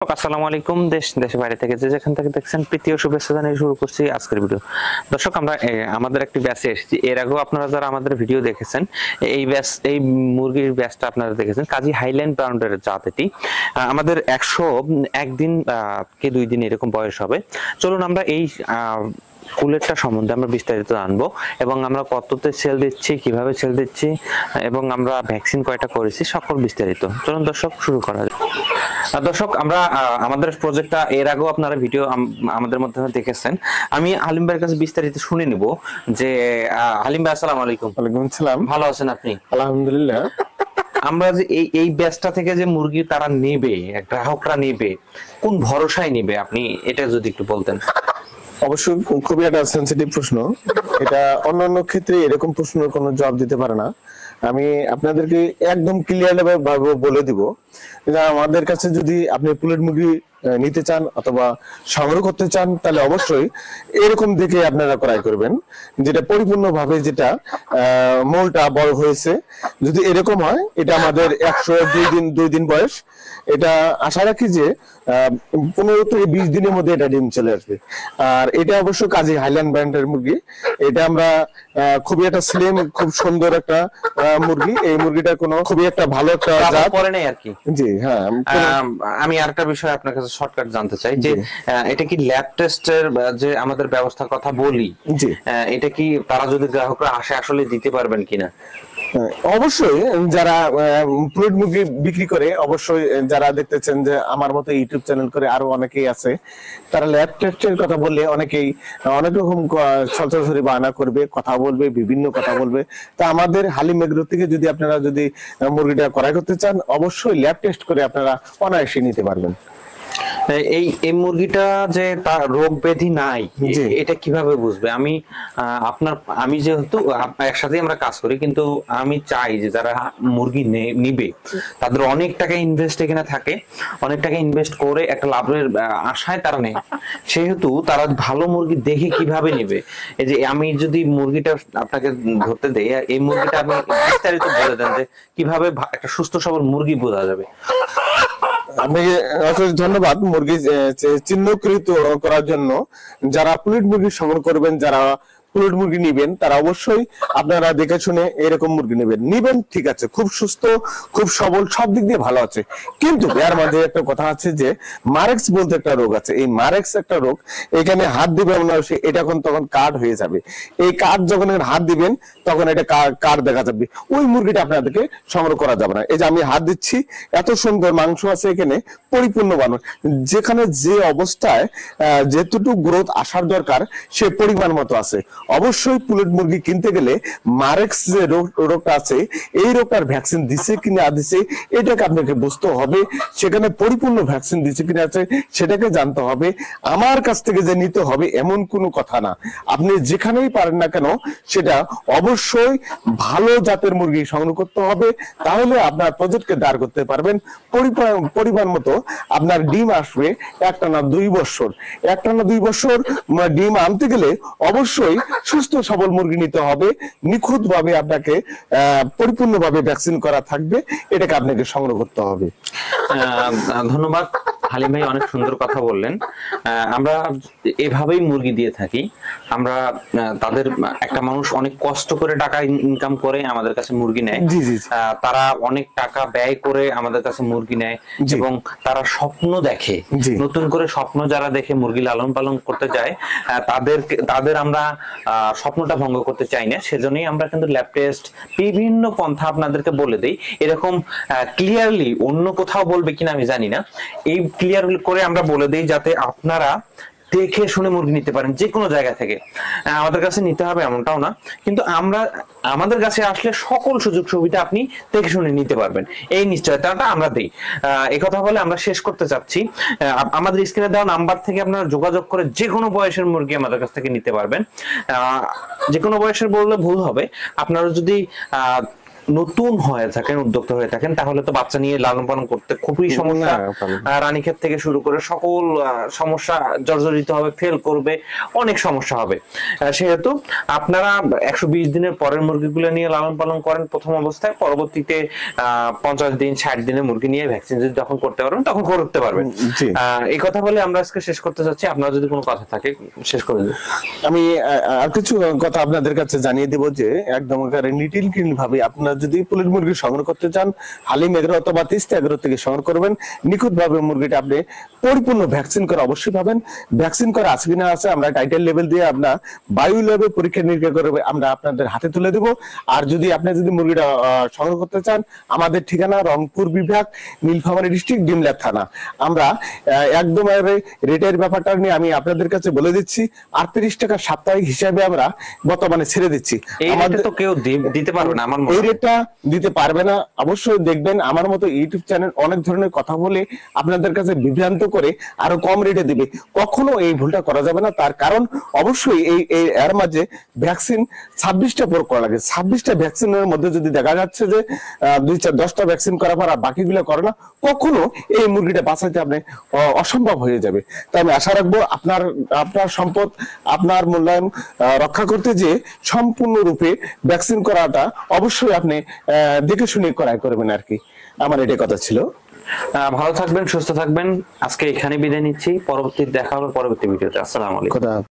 আসসালামু আলাইকুম। দেশ দেশের বাইরে থেকে যে যেখান থেকে দেখছেন প্রীতি ও শুভেচ্ছা জানিয়ে শুরু করছি আজকের ভিডিও। দর্শক, আমরা আমাদের একটি ব্যাচে এসেছি। এর আগেও আপনারা যারা আমাদের ভিডিও দেখেছেন, এই মুরগির ব্যাচটা আপনারা দেখেছেন। কাজী হাইল্যান্ড ব্রাউন্ডের জাত এটি। আমাদের 101 দিন কে 2 দিন এরকম বয়স হবে। চলুন আমরা এই কুলেরটা সম্বন্ধে আমরা বিস্তারিত জানবো এবং আমরা কততে সেল দিচ্ছি, কিভাবে সেল দিচ্ছি এবং আমরা ভ্যাকসিন কয়টা করেছি, সকল বিস্তারিত। চলুন দর্শক, শুরু করা যাক। দর্শক, আমরা আমাদের প্রজেক্টটা এর আগেও আপনারা ভিডিও আমাদের মধ্যে দেখেছেন। আমি হালিম ভাইয়ের কাছে বিস্তারিত শুনে নিব যে হালিম ভাই, আসসালামু আলাইকুম। ওয়ালাইকুম আসসালাম। ভালো আছেন আপনি? আলহামদুলিল্লাহ। আমরা যে এই ব্যাচটা থেকে যে মুরগি তারা নেবে, গ্রাহকরা নেবে, কোন ভরসায় নেবে, আপনি এটা যদি একটু বলতেন। অবশ্যই খুবই একটা সেনসিটিভ প্রশ্ন। এটা অন্যান্য ক্ষেত্রে এরকম প্রশ্নের কোনো জবাব দিতে পারে না। আমি আপনাদেরকে একদম ক্লিয়ার ভাবে বলে দিব যে আমাদের কাছে যদি আপনি পুলেট মুরগি নিতে চান অথবা সংগ্রহ করতে চান, তাহলে অবশ্যই এরকম দেখে আপনারা ক্রয় করবেন, যেটা পরিপূর্ণভাবে যেটা মোলটা বড় হয়েছে। যদি এরকম হয়, এটা আমাদের 102 দিন বয়স। এটা আশা রাখি যে 15 থেকে 20 দিনের মধ্যে এটা ডিম চলে আসবে। আর এটা অবশ্য কাজী হাইল্যান্ড ব্র্যান্ডের মুরগি। এটা আমরা খুবই একটা স্লিম, খুব সুন্দর একটা মুরগি। এই মুরগিটা কোনো খুবই একটা ভালো একটা জাত পরে নেই আর কি। জি হ্যাঁ। আমি আরেকটা বিষয় আপনার কাছে শর্টকাট জানতে চাই যে এটা কি ল্যাব টেস্টের যে আমাদের ব্যবস্থার কথা বলি, জি এটা কি তারা যদি গ্রাহকরা আসে আসলে দিতে পারবেন কিনা? অবশ্যই যারা পুলেট মুরগি বিক্রি করে, অবশ্যই যারা দেখতেছেন যে আমার মতো ইউটিউব চ্যানেল করে আরো অনেকেই আছে, তারা ল্যাব টেস্টের কথা বললে অনেকেই অনেক রকম ছলছলছড়ি বায়না করবে, কথা বলবে, বিভিন্ন কথা বলবে। তা আমাদের হালিম এগ্রো থেকে যদি আপনারা যদি মুরগিটা ক্রয় করতে চান, অবশ্যই ল্যাব টেস্ট করে আপনারা অনায়াসে নিতে পারবেন। এই মুরগিটা যে তার রোগ ব্যাধি নাই, এটা কিভাবে বুঝবে? আমি যেহেতু একসাথে আমরা কাজ করি, কিন্তু আমি চাই যে যারা মুরগি নিবে তাদের অনেক টাকা ইনভেস্ট এখানে থাকে, অনেক টাকা ইনভেস্ট করে একটা লাভের আশায় তারা নেয়। সেহেতু তারা ভালো মুরগি দেখে কিভাবে নেবে? এই যে আমি যদি মুরগিটা আপনাকে ধরতে দেই, এই মুরগিটা আপনি বিস্তারিত বলে দেন যে কিভাবে একটা সুস্থ সবল মুরগি বোঝা যাবে। আপনাকে অশেষ ধন্যবাদ। মুরগি চিহ্নকৃত করার জন্য যারা পুলেট মুরগি সংগ্রহ করবেন, যারা পুলেট মুরগি নিবেন, তারা অবশ্যই আপনারা দেখে শুনে এরকম মুরগি নিবেন। ঠিক আছে, খুব সুস্থ, খুব সবল, সব দিক দিয়ে ভালো আছে। কিন্তু এর মাঝে একটা কথা আছে যে মারেক্স বলতে একটা রোগ আছে। এই মারেক্স একটা রোগ, এখানে হাত দিবেন না, এটা তখন কার্ড হয়ে যাবে। এই কার্ড যখন হাত দিবেন, তখন এটা কার্ড দেখা যাবে। ওই মুরগিটা আপনাদেরকে সংগ্রহ করা যাবে না। এই যে আমি হাত দিচ্ছি, এত সুন্দর মাংস আছে এখানে, পরিপূর্ণ মানুষ যেখানে যে অবস্থায় যেটুকু গ্রোথ আসার দরকার সে পরিমাণ মতো আছে। অবশ্যই পুলেট মুরগি কিনতে গেলে মারেক্স যে রোগটা আছে, এই রোগটার ভ্যাকসিন দিছে কিনা দিছে, এটাকে আপনাকে বুঝতে হবে। সেখানে পরিপূর্ণ ভ্যাকসিন দিছে কিনা আছে সেটাকে জানতে হবে। আমার কাছ থেকে যে নিতে হবে এমন কোনো কথা না। আপনি যেখানেই পারেন না কেন, সেটা অবশ্যই ভালো জাতের মুরগি সংগ্রহ করতে হবে। তাহলে আপনার প্রজেক্টকে দাঁড় করতে পারবেন। পরিমাণ মতো আপনার ডিম আসবে একটানা 2 বছর। একটানা 2 বছর ডিম আনতে গেলে অবশ্যই সুস্থ সবল মুরগি নিতে হবে। নিখুঁত ভাবে আপনাকে পরিপূর্ণভাবে ভ্যাকসিন করা থাকবে, এটাকে আপনাকে সংগ্রহ করতে হবে। ধন্যবাদ হালিম ভাই, অনেক সুন্দর কথা বললেন। আমরা এভাবেই মুরগি দিয়ে থাকি। আমরা তাদের একটা মানুষ অনেক কষ্ট করে টাকা ইনকাম করে আমাদের কাছে মুরগি নেয়। তারা অনেক টাকা ব্যয় করে আমাদের কাছে মুরগি নেয় এবং তারা স্বপ্ন দেখে, নতুন করে স্বপ্ন যারা দেখে মুরগি লালন পালন করতে যায়, তাদের আমরা স্বপ্নটা ভঙ্গ করতে চাই না। সেজন্যই আমরা কিন্তু ল্যাব টেস্ট, বিভিন্ন পন্থা আপনাদেরকে বলে দেই। এরকম ক্লিয়ারলি অন্য কোথাও বলবে কিনা আমি জানি না, এই ক্লিয়ার করে আমরা বলে দেই যাতে আপনারা দেখে শুনে মুরগি নিতে পারেন যে কোনো জায়গা থেকে। আমাদের কাছে নিতে হবে এমনটাও না, কিন্তু আমাদের কাছে আসলে সকল সুযোগ সুবিধা আপনি দেখে শুনে নিতে পারবেন, এই নিশ্চয়তাটা আমরা দিই। এই কথা বলে আমরা শেষ করতে চাচ্ছি। আমাদের স্ক্রিনে দেওয়া নাম্বার থেকে আপনারা যোগাযোগ করে যে কোনো বয়সের মুরগি আমাদের কাছ থেকে নিতে পারবেন। যে কোনো বয়সের বললে ভুল হবে। আপনারা যদি নতুন হয়ে থাকেন, উদ্যোক্তা হয়ে থাকেন, তাহলে তো বাচ্চা নিয়ে লালন পালন করতে খুবই সমস্যা। রানীক্ষেত থেকে শুরু করে সকল সমস্যা জর্জরিত হবে, ফেল করবে, অনেক সমস্যা হবে। সেহেতু আপনারা 120 দিনের পরের মুরগিগুলো নিয়ে লালন পালন করেন প্রথম অবস্থায়, পরবর্তীতে 50 দিন 60 দিনের মুরগি নিয়ে ভ্যাকসিন যদি যখন করতে পারবেন তখন করতে পারবেন। এই কথা বলে আমরা আজকে শেষ করতে চাচ্ছি। আপনার যদি কোনো কথা থাকে শেষ করে দিন। আমি আর কিছু কথা আপনাদের কাছে জানিয়ে দেব যে একদম নিটিল ক্লিন ভাবে আপনারা যদি পুলেট মুরগি সংগ্রহ করতে চান, হালিম এগ্রো অথবা তিস্তা এগ্রো থেকে সংগ্রহ করবেন। নিখুঁত ভাবে মুরগিটা আপনি পরিপূর্ণ ভ্যাকসিন করা অবশ্যই পাবেন। ভ্যাকসিন করা আছে কিনা আছে আমরা টাইটেল লেভেল দিয়ে আমরা বায়ু ল্যাবে পরীক্ষা নিরীক্ষা করে আমরা আপনাদের হাতে তুলে দেব। আর যদি আপনি যদি মুরগিটা সংগ্রহ করতে চান, আমাদের ঠিকানা রংপুর বিভাগ, নীলফামারী ডিস্ট্রিক্ট, ডিমলা থানা। আমরা একদম রেটের ব্যাপারটা নিয়ে আমি আপনাদের কাছে বলে দিচ্ছি, 38 টাকা সাপ্তাহিক হিসাবে আমরা বর্তমানে ছেড়ে দিচ্ছি। আমাদের তো কেউ দিতে পারবে না, আমার এই রেটটা দিতে পারবে না। অবশ্যই দেখবেন আমার মতো ইউটিউব চ্যানেল অনেক ধরনের কথা বলে আপনাদের কাছে বিভ্রান্ত করে আরো কম রেটে দিবে, কখনো এই ভুলটা করা যাবে না। তার কারণ অবশ্যই এর মাঝে ভ্যাকসিন 26টা প্রয়োগ করা লাগে। 26টা ভ্যাকসিনের মধ্যে যদি দেখা যাচ্ছে যে 2-10টা ভ্যাকসিন করার পর আর বাকিগুলো করে না, কখনো এই মুরগিটা বাঁচাইতে আপনি অসম্ভব হয়ে যাবে। তাই আমি আশা রাখবো আপনার সম্পদ, আপনার মূল্যায়ন রক্ষা করতে যে সম্পূর্ণরূপে ভ্যাকসিন করাটা অবশ্যই আপনি দেখে শুনে করাই করবেন আর কি। আমার এটাই কথা ছিল। ভালো থাকবেন, সুস্থ থাকবেন। আজকে এখানে বিদায় নিচ্ছি, পরবর্তী দেখা হবে পরবর্তী ভিডিওতে। আসসালামু আলাইকুম।